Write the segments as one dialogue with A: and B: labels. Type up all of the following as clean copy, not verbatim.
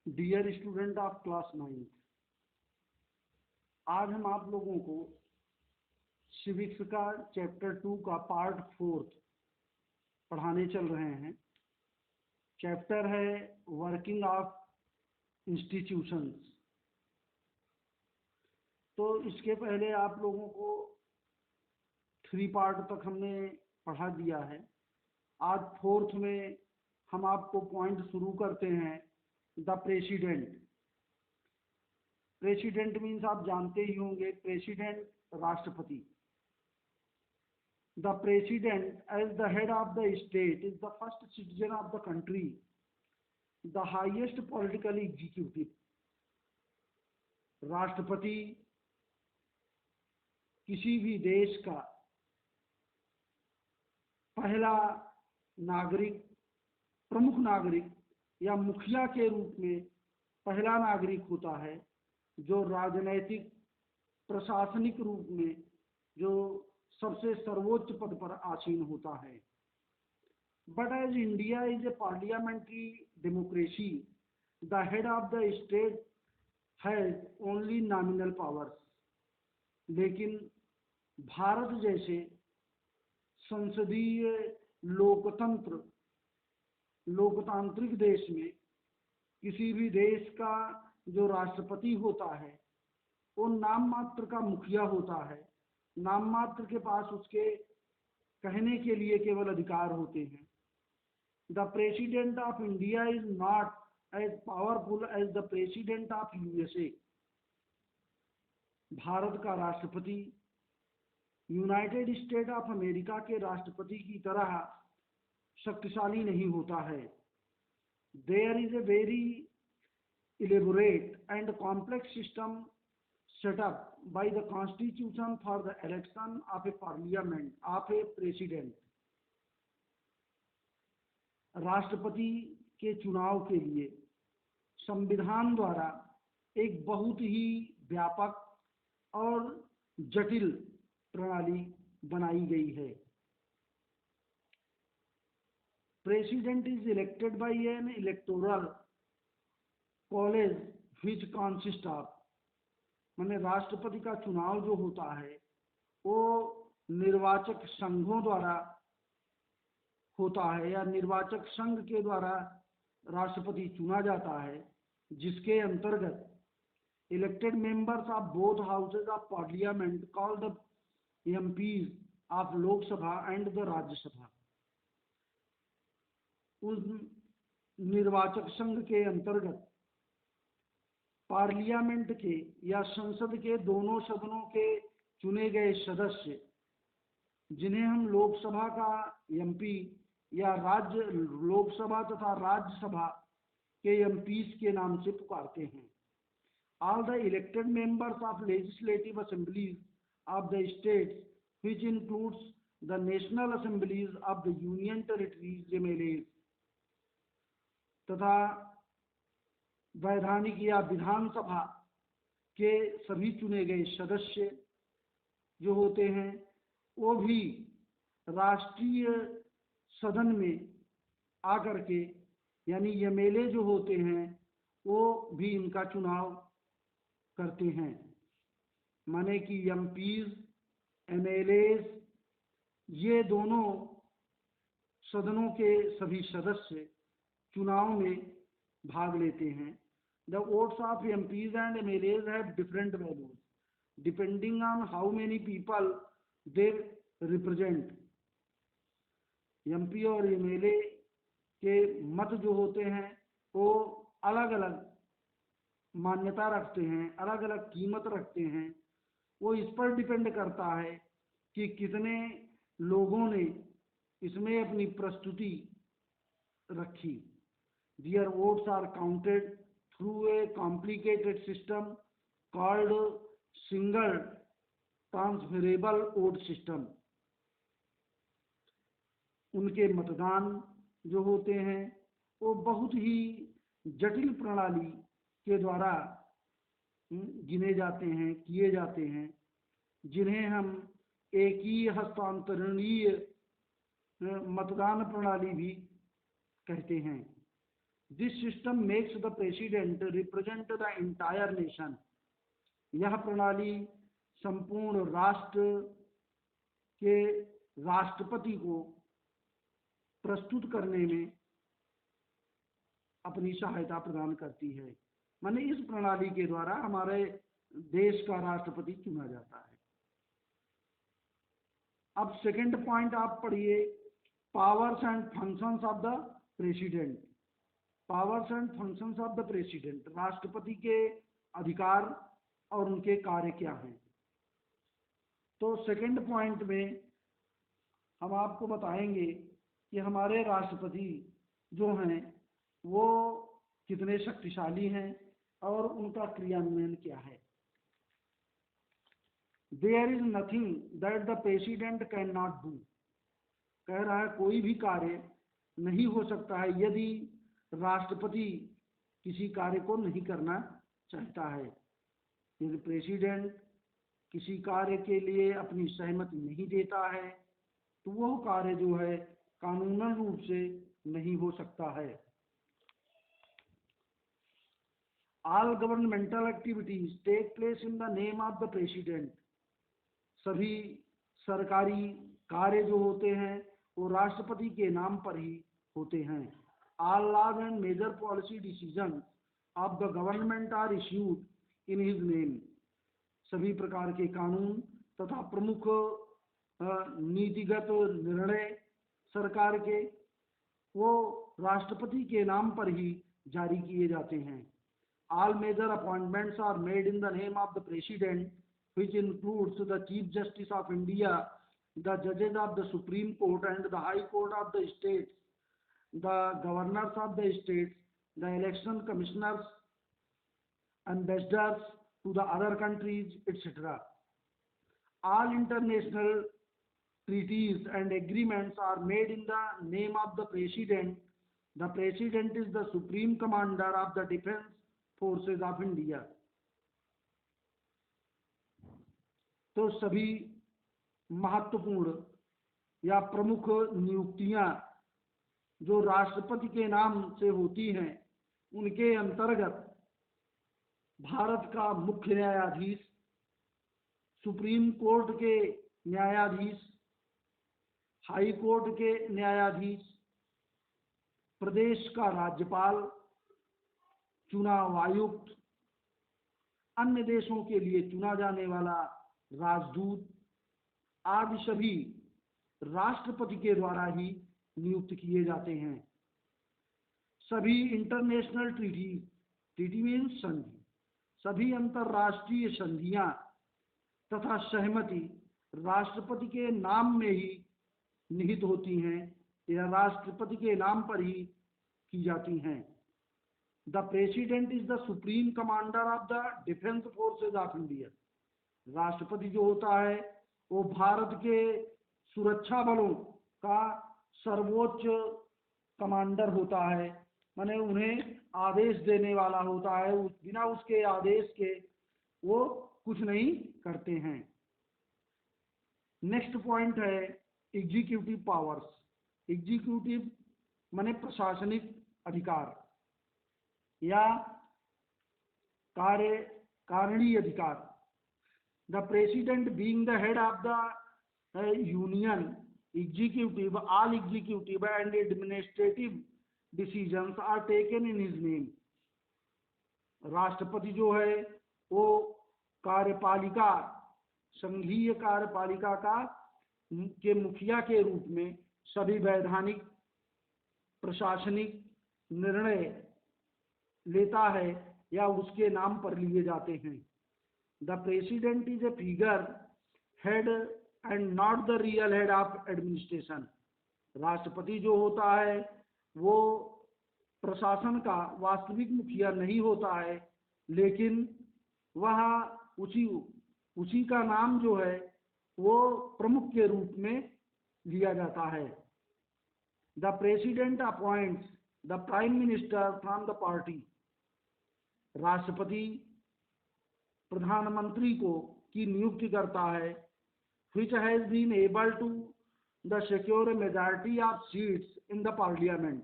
A: Dear student of class 9, आज हम आप लोगों को सिविक्स का चैप्टर 2 का पार्ट 4 पढ़ाने चल रहे हैं। चैप्टर है वर्किंग ऑफ इंस्टीट्यूशंस। तो इसके पहले आप लोगों को 3 पार्ट तक हमने पढ़ा दिया है। आज 4th में हम आपको पॉइंट शुरू करते हैं, द प्रेसिडेंट। प्रेसिडेंट मीन्स आप जानते ही होंगे, प्रेसिडेंट राष्ट्रपति। The president as the head of the state is the first citizen of the country, the highest political executive. राष्ट्रपति किसी भी देश का पहला नागरिक, प्रमुख नागरिक या मुखिया के रूप में पहला नागरिक होता है जो राजनैतिक प्रशासनिक रूप में जो सबसे सर्वोच्च पद पर आसीन होता है। But as India is a parliamentary democracy, the head of the state has only nominal powers. लेकिन भारत जैसे संसदीय लोकतांत्रिक देश में किसी भी देश का जो राष्ट्रपति होता है वो नाम मात्र का मुखिया होता है। नाम मात्र के पास उसके कहने के लिए केवल अधिकार होते हैं। The president of India is not as powerful as the president of USA. Bharat का राष्ट्रपति यूनाइटेड स्टेट ऑफ अमेरिका के राष्ट्रपति की तरह शक्तिशाली नहीं होता है। There is a very elaborate and complex system set up by the constitution for the election of a parliament of a president। राष्ट्रपति के चुनाव के लिए संविधान द्वारा एक बहुत ही व्यापक और जटिल प्रणाली बनाई गई है। President is elected by N electoral college which consist of, माने राष्ट्रपति का चुनाव जो होता है वो निर्वाचक संघों द्वारा होता है या निर्वाचक संघ के द्वारा राष्ट्रपति चुना जाता है, जिसके अंतर्गत elected members of both houses of parliament called the MPs of Lok Sabha and the Rajya Sabha. उस निर्वाचक संघ के अंतर्गत पार्लियामेंट के या संसद के दोनों सदनों के चुने गए सदस्य, जिन्हें हम लोकसभा का एमपी या राज्य लोकसभा तथा राज्यसभा के एमपीज के नाम से पुकारते हैं। All the elected members of legislative assemblies of the states which includes the national assemblies of the union territories MLAs, तथा वैधानिक या विधानसभा के सभी चुने गए सदस्य जो होते हैं वो भी राष्ट्रीय सदन में आकर के, यानी एमएलए जो होते हैं वो भी इनका चुनाव करते हैं। माने कि एमपीज एमएलएज ये दोनों सदनों के सभी सदस्य चुनाव में भाग लेते हैं। The votes of MPs and MLAs have different values depending on how many people they represent। MP और एमएलए के मत जो होते हैं वो अलग अलग मान्यता रखते हैं, अलग अलग कीमत रखते हैं। वो इस पर डिपेंड करता है कि कितने लोगों ने इसमें अपनी प्रस्तुति रखी। Their votes are counted through a complicated system called single transferable vote system। उनके मतदान जो होते हैं वो बहुत ही जटिल प्रणाली के द्वारा गिने जाते हैं, किए जाते हैं, जिन्हें हम एक ही हस्तांतरणीय मतदान प्रणाली भी कहते हैं। This system makes the president represent the entire nation. यह प्रणाली संपूर्ण राष्ट्र के राष्ट्रपति को प्रस्तुत करने में अपनी सहायता प्रदान करती है। माने इस प्रणाली के द्वारा हमारे देश का राष्ट्रपति चुना जाता है। अब सेकंड पॉइंट आप पढ़िए, powers and functions of the president. Powers and functions of the president, राष्ट्रपति के अधिकार और उनके कार्य क्या हैं। तो सेकंड पॉइंट में हम आपको बताएंगे कि हमारे राष्ट्रपति जो हैं वो कितने शक्तिशाली हैं और उनका क्रियान्वयन क्या है। There is nothing that the president can not do. कह रहा है कोई भी कार्य नहीं हो सकता है यदि राष्ट्रपति किसी कार्य को नहीं करना चाहता है। यदि प्रेसिडेंट किसी कार्य के लिए अपनी सहमति नहीं देता है तो वह कार्य जो है कानूनन रूप से नहीं हो सकता है। All governmental activities take place in the name of the president। सभी सरकारी कार्य जो होते हैं वो राष्ट्रपति के नाम पर ही होते हैं। All laws and major policy decisions of the government are issued in his name। सभी प्रकार के कानून तथा प्रमुख नीतिगत निर्णय सरकार के वो राष्ट्रपति के नाम पर ही जारी किए जाते हैं। All major appointments are made in the name of the President, which includes the Chief Justice of India, the judges of the Supreme Court and the High Court of the states, the governors of the states, the election commissioners, ambassadors to the other countries, etc. All international treaties and agreements are made in the name of the President. The President is the Supreme Commander of the Defense forces of India. तो सभी महत्वपूर्ण या प्रमुख नियुक्तियां जो राष्ट्रपति के नाम से होती हैं उनके अंतर्गत भारत का मुख्य न्यायाधीश, सुप्रीम कोर्ट के न्यायाधीश, हाई कोर्ट के न्यायाधीश, प्रदेश का राज्यपाल, चुनाव आयुक्त, अन्य देशों के लिए चुना जाने वाला राजदूत आदि सभी राष्ट्रपति के द्वारा ही नियुक्त किए जाते हैं। सभी इंटरनेशनल ट्रीटी मीन्स संधि, सभी अंतर्राष्ट्रीय संधियां तथा सहमति राष्ट्रपति के नाम में ही निहित होती हैं या राष्ट्रपति के नाम पर ही की जाती हैं। The President is the Supreme Commander of the Defense Forces of India। राष्ट्रपति जो होता है वो भारत के सुरक्षा बलों का सर्वोच्च कमांडर होता है, माने उन्हें आदेश देने वाला होता है, बिना उसके आदेश के वो कुछ नहीं करते हैं। नेक्स्ट पॉइंट है एग्जीक्यूटिव पावर्स। एग्जीक्यूटिव माने प्रशासनिक अधिकार या कारणीय अधिकार। The president being the head of the union executive, all executive and administrative decisions are taken in his name. राष्ट्रपति जो है वो कार्यपालिका, संघीय कार्यपालिका के मुखिया के रूप में सभी वैधानिक प्रशासनिक निर्णय लेता है या उसके नाम पर लिए जाते हैं। The president is a figure head and not the real head of administration. राष्ट्रपति जो होता है वो प्रशासन का वास्तविक मुखिया नहीं होता है, लेकिन वह उसी का नाम जो है वो प्रमुख के रूप में लिया जाता है। The president appoints the prime minister from the party. राष्ट्रपति प्रधानमंत्री की नियुक्ति करता है, which has been able to the secure a majority of seats in the parliament।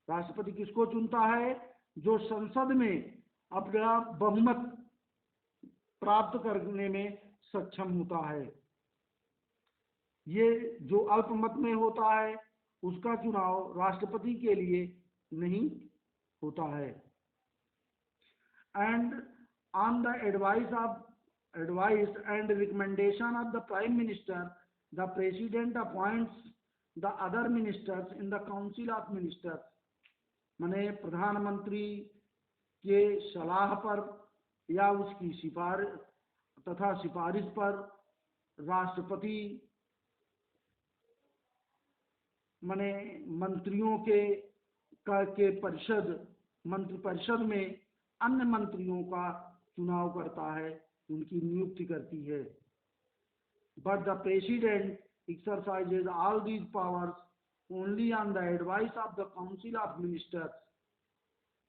A: राष्ट्रपति किसको चुनता है? जो संसद में अपना बहुमत प्राप्त करने में सक्षम होता है। ये जो अल्पमत में होता है उसका चुनाव राष्ट्रपति के लिए नहीं होता है। And on the advice and recommendation of the Prime Minister, the President appoints the other ministers in the Council of Ministers। माने प्रधानमंत्री के सलाह पर या उसकी सिफारिश पर राष्ट्रपति माने मंत्रियों के मंत्रिपरिषद में अन्य मंत्रियों का चुनाव करता है, उनकी नियुक्ति करती है। But the president exercises all these powers only on the advice of the council of ministers.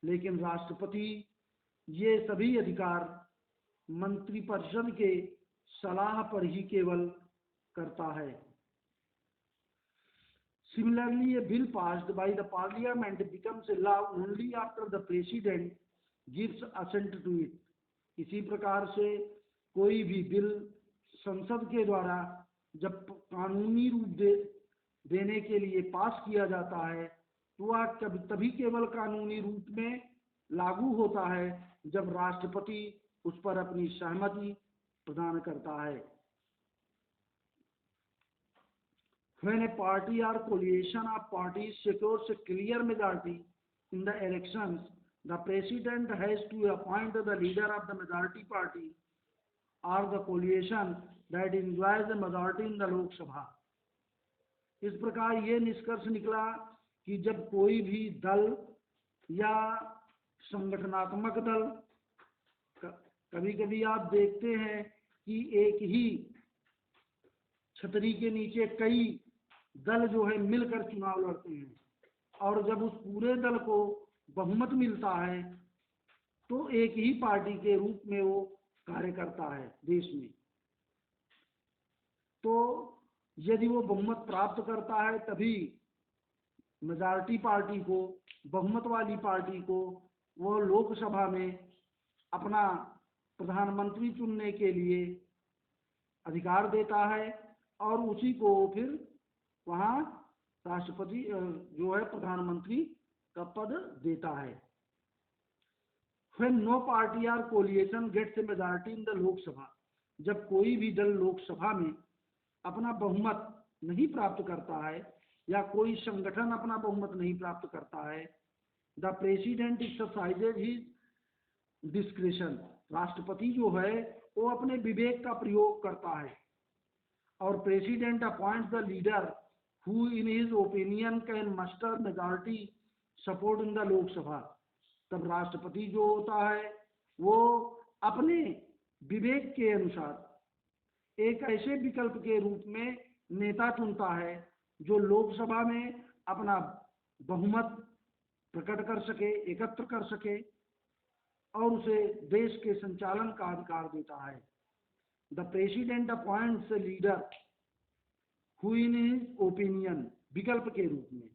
A: लेकिन राष्ट्रपति ये सभी अधिकार मंत्रिपरिषद के सलाह पर ही केवल करता है। Similarly, a bill passed by the parliament becomes a law only after the president gives assent to it। इसी प्रकार से कोई भी बिल संसद के द्वारा जब कानूनी रूप देने के लिए पास किया जाता है तो वह तभी केवल कानूनी रूप में लागू होता है जब राष्ट्रपति उस पर अपनी सहमति प्रदान करता है। When a party or coalition of parties secures a clear majority in the elections, the president has to appoint the leader of the majority party or the coalition that enjoys the majority in the Lok Sabha। इस प्रकार ये निष्कर्ष निकला कि जब कोई भी दल या संगठनात्मक दल, कभी कभी आप देखते हैं कि एक ही छतरी के नीचे कई दल जो है मिलकर चुनाव लड़ते हैं, और जब उस पूरे दल को बहुमत मिलता है तो एक ही पार्टी के रूप में वो कार्य करता है देश में। तो यदि वो बहुमत प्राप्त करता है तभी मेजॉरिटी पार्टी को, बहुमत वाली पार्टी को वो लोकसभा में अपना प्रधानमंत्री चुनने के लिए अधिकार देता है और उसी को फिर वहाँ राष्ट्रपति जो है प्रधानमंत्री का पद देता है। When no party or coalition gets a majority in the Lok Sabha, जब कोई भी दल लोकसभा में अपना बहुमत नहीं प्राप्त करता है या कोई संगठन अपना बहुमत नहीं प्राप्त करता है, the president exercises his discretion. राष्ट्रपति जो है वो अपने विवेक का प्रयोग करता है और president appoints the leader who in his opinion can muster majority support in the Lok Sabha। तब राष्ट्रपति जो होता है वो अपने विवेक के अनुसार एक ऐसे विकल्प के रूप में नेता चुनता है जो लोकसभा में अपना बहुमत प्रकट कर सके, एकत्र कर सके और उसे देश के संचालन का अधिकार देता है। The president appoints a leader who in his opinion, विकल्प के रूप में,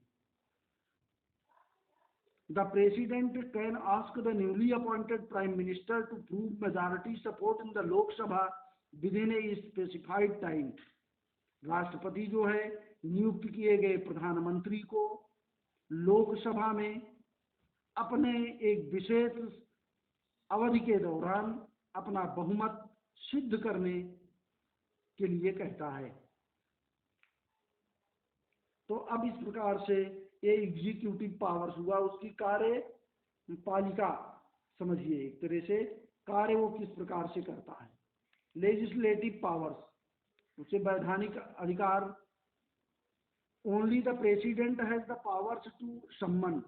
A: the president can ask the newly appointed prime minister to prove majority support in the Lok Sabha within a specified time। राष्ट्रपति जो है नियुक्त किए गए प्रधानमंत्री को लोकसभा में अपने एक विशेष अवधि के दौरान अपना बहुमत सिद्ध करने के लिए कहता है। तो अब इस प्रकार से ये एग्जीक्यूटिव पावर्स हुआ, उसकी कार्यपालिका समझिए, एक तरह से कार्य वो किस प्रकार से करता है। लेजिस्लेटिव पावर्स, उसे वैधानिक अधिकार, only the president has the powers to सम्मन,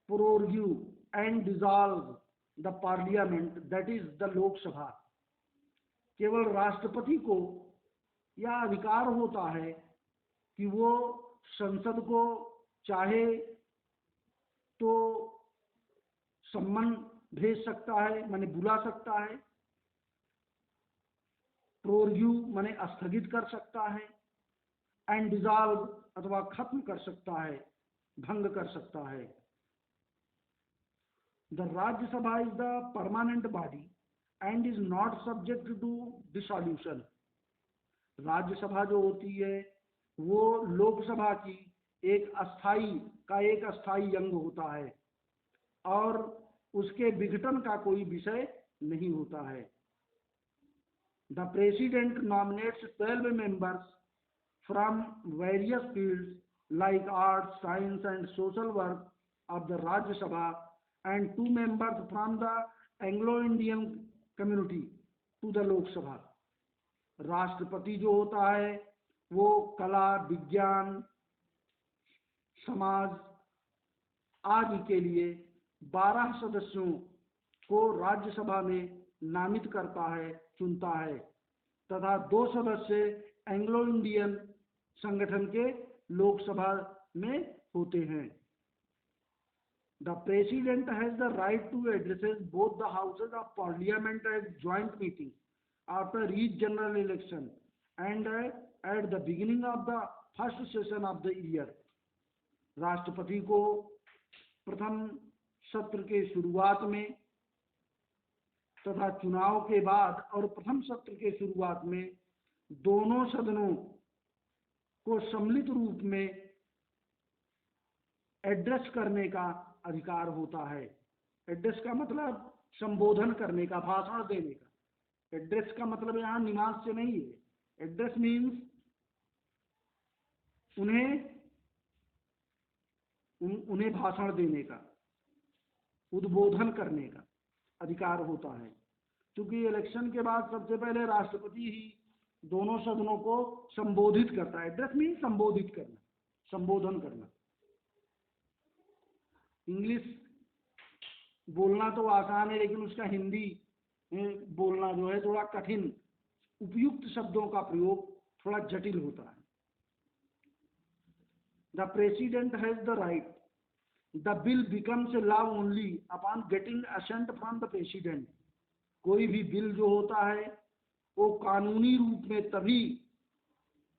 A: प्रोरग्यू and dissolve the parliament that is the Lok Sabha. केवल राष्ट्रपति को यह अधिकार होता है कि वो संसद को चाहे तो सम्मन भेज सकता है, माने बुला सकता है, प्रोरग्यू माने स्थगित कर सकता है, एंड डिसॉल्व अथवा खत्म कर सकता है। भंग कर सकता है। The Rajya Sabha is the permanent body and is not subject to dissolution. Rajya Sabha जो होती है वो लोकसभा की एक अस्थाई अंग होता है और उसके विघटन का कोई विषय नहीं होता है। The president nominates 12 members from various fields like arts, science and social work of the Rajya Sabha and 2 members from the Anglo-Indian community to the Lok Sabha। राष्ट्रपति जो होता है वो कला, विज्ञान, समाज आदि के लिए 12 सदस्यों को राज्यसभा में नामित करता है, चुनता है तथा 2 सदस्य एंग्लो इंडियन संगठन के लोकसभा में होते हैं। The president has the right to addresses both the houses of parliament at joint meeting after each general election and at the beginning of the first session of the year. राष्ट्रपति को प्रथम सत्र के शुरुआत में तथा चुनाव के बाद और प्रथम सत्र के शुरुआत में दोनों सदनों को सम्मिलित रूप में एड्रेस करने का अधिकार होता है। एड्रेस का मतलब संबोधन करने का, भाषण देने का। एड्रेस का मतलब यहाँ निवास से नहीं है। एड्रेस मीन्स उन्हें भाषण देने का, उद्बोधन करने का अधिकार होता है। क्योंकि इलेक्शन के बाद सबसे पहले राष्ट्रपति ही दोनों सदनों को संबोधित करता है। एड्रेस मीन संबोधित करना, संबोधन करना। इंग्लिश बोलना तो आसान है लेकिन उसका हिंदी बोलना जो है थोड़ा कठिन, उपयुक्त शब्दों का प्रयोग थोड़ा जटिल होता है। The president has the right, the bill becomes a law only upon getting assent from the president. कोई भी बिल जो होता है वो कानूनी रूप में तभी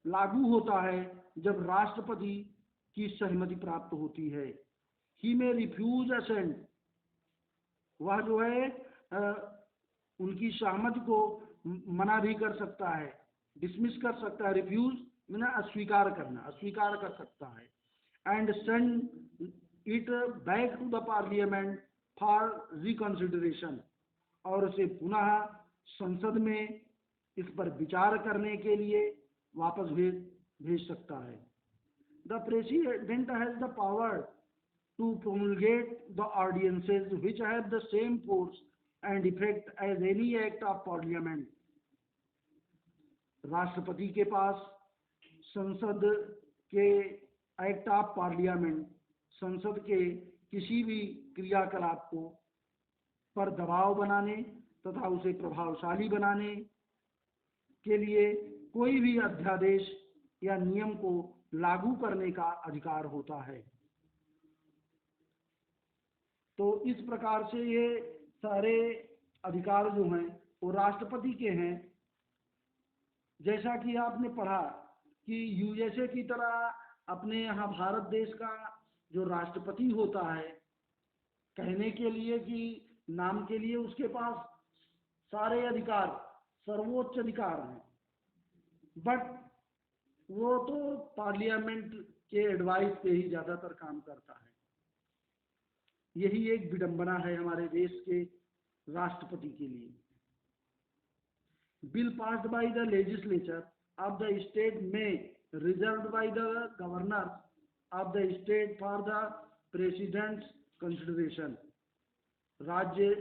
A: लागू होता है जब राष्ट्रपति की सहमति प्राप्त होती है। ही में रिफ्यूज असेंट, वह जो है उनकी सहमति को मना भी कर सकता है, डिसमिस कर सकता है। रिफ्यूज मैंने अस्वीकार करना, अस्वीकार कर सकता है। And send it back to the parliament for reconsideration, और उसे पुनः संसद में इस पर विचार करने के लिए वापस भेज सकता है। The president has the power to promulgate the ordinances which have the same force and effect as any act of parliament. राष्ट्रपति के पास संसद के एक्ट ऑफ पार्लियामेंट, संसद के किसी भी क्रियाकलाप को पर दबाव बनाने तथा उसे प्रभावशाली बनाने के लिए कोई भी अध्यादेश या नियम को लागू करने का अधिकार होता है। तो इस प्रकार से ये सारे अधिकार जो हैं वो राष्ट्रपति के हैं। जैसा कि आपने पढ़ा कि यूएसए की तरह अपने यहाँ भारत देश का जो राष्ट्रपति होता है, कहने के लिए कि नाम के लिए उसके पास सारे अधिकार, सर्वोच्च अधिकार हैं, बट वो तो पार्लियामेंट के एडवाइस पे ही ज़्यादातर काम करता है। यही एक विडंबना है हमारे देश के राष्ट्रपति के लिए। Bill passed by the legislature of the state में reserved by the governor of the state for the president's consideration. राज्य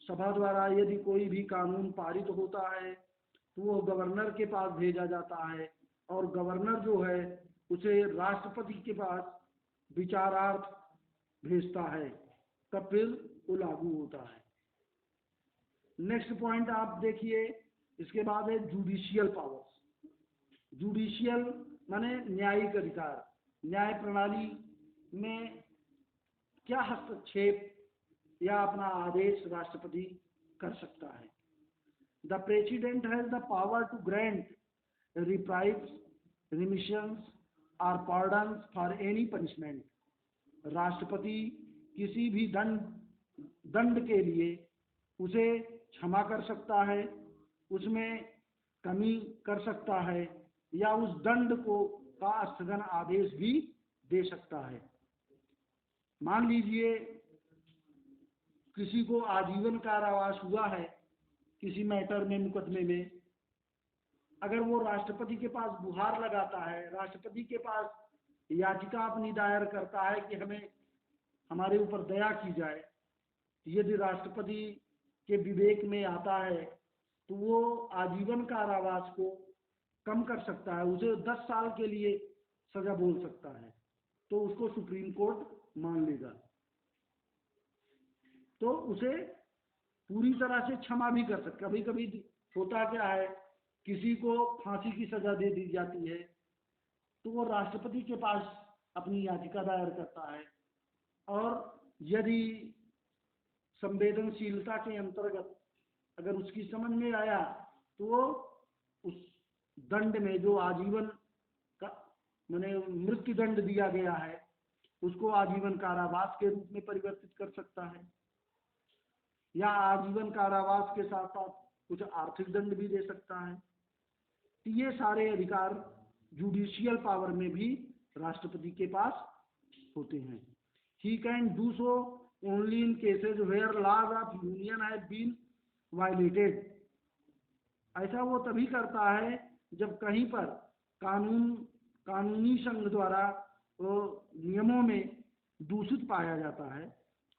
A: सभा द्वारा यदि कोई भी कानून पारित होता है तो वो गवर्नर के पास भेजा जाता है और गवर्नर जो है उसे राष्ट्रपति के पास विचारार्थ भेजता है, तब फिर वो लागू होता है। नेक्स्ट पॉइंट आप देखिए, इसके बाद है जुडिशियल पावर्स। जुडिशियल माने न्यायिक अधिकार। न्याय प्रणाली में क्या हस्तक्षेप या अपना आदेश राष्ट्रपति कर सकता है। The president has the power to grant reprieves, remissions और पार्डन्स फॉर एनी पनिशमेंट। राष्ट्रपति किसी भी दंड के लिए उसे क्षमा कर सकता है, उसमें कमी कर सकता है, या उस दंड को का स्थगन आदेश भी दे सकता है। मान लीजिए किसी को आजीवन कारावास हुआ है किसी मैटर में, मुकदमे में, अगर वो राष्ट्रपति के पास गुहार लगाता है, राष्ट्रपति के पास याचिका अपनी दायर करता है कि हमें हमारे ऊपर दया की जाए, यदि राष्ट्रपति के विवेक में आता है तो वो आजीवन कारावास को कम कर सकता है, उसे 10 साल के लिए सजा बोल सकता है, तो उसको सुप्रीम कोर्ट मान लेगा, तो उसे पूरी तरह से क्षमा भी कर सकता। कभी कभी होता क्या है, किसी को फांसी की सजा दे दी जाती है तो वो राष्ट्रपति के पास अपनी याचिका दायर करता है, और यदि संवेदनशीलता के अंतर्गत अगर उसकी समझ में आया तो वो उस दंड में जो आजीवन का माने मृत्यु दंड दिया गया है उसको आजीवन कारावास के रूप में परिवर्तित कर सकता है, या आजीवन कारावास के साथ साथ कुछ आर्थिक दंड भी दे सकता है। तो ये सारे अधिकार जुडिशियल पावर में भी राष्ट्रपति के पास होते हैं। He can do so only in cases where laws of union have been violated. ऐसा वो तभी करता है जब कहीं पर कानूनी संघ द्वारा वो नियमों में दूषित पाया जाता है।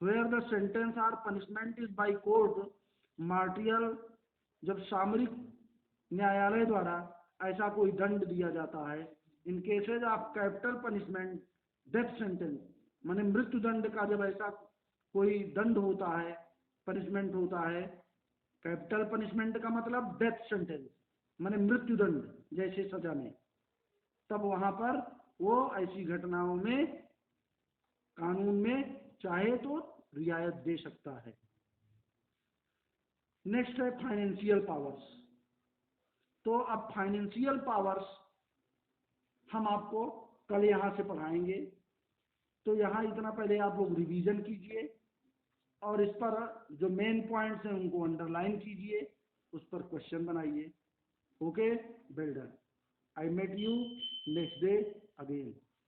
A: वेयर द सेंटेंस और पनिशमेंट इज बाय कोर्ट मार्टियल, जब सामरिक न्यायालय द्वारा ऐसा कोई दंड दिया जाता है। In cases of capital punishment death sentence, माने मृत्यु दंड का जब ऐसा कोई दंड होता है, पनिशमेंट होता है, कैपिटल पनिशमेंट का मतलब डेथ सेंटेंस माने मृत्यु दंड जैसे सजा में, तब वहां पर वो ऐसी घटनाओं में कानून में चाहे तो रियायत दे सकता है। नेक्स्ट है फाइनेंशियल पावर्स। तो अब फाइनेंशियल पावर्स हम आपको कल यहाँ से पढ़ाएंगे, तो यहाँ इतना पहले आप लोग रिवीजन कीजिए और इस पर जो मेन पॉइंट्स हैं उनको अंडरलाइन कीजिए, उस पर क्वेश्चन बनाइए। Okay, well done. I met you next day again.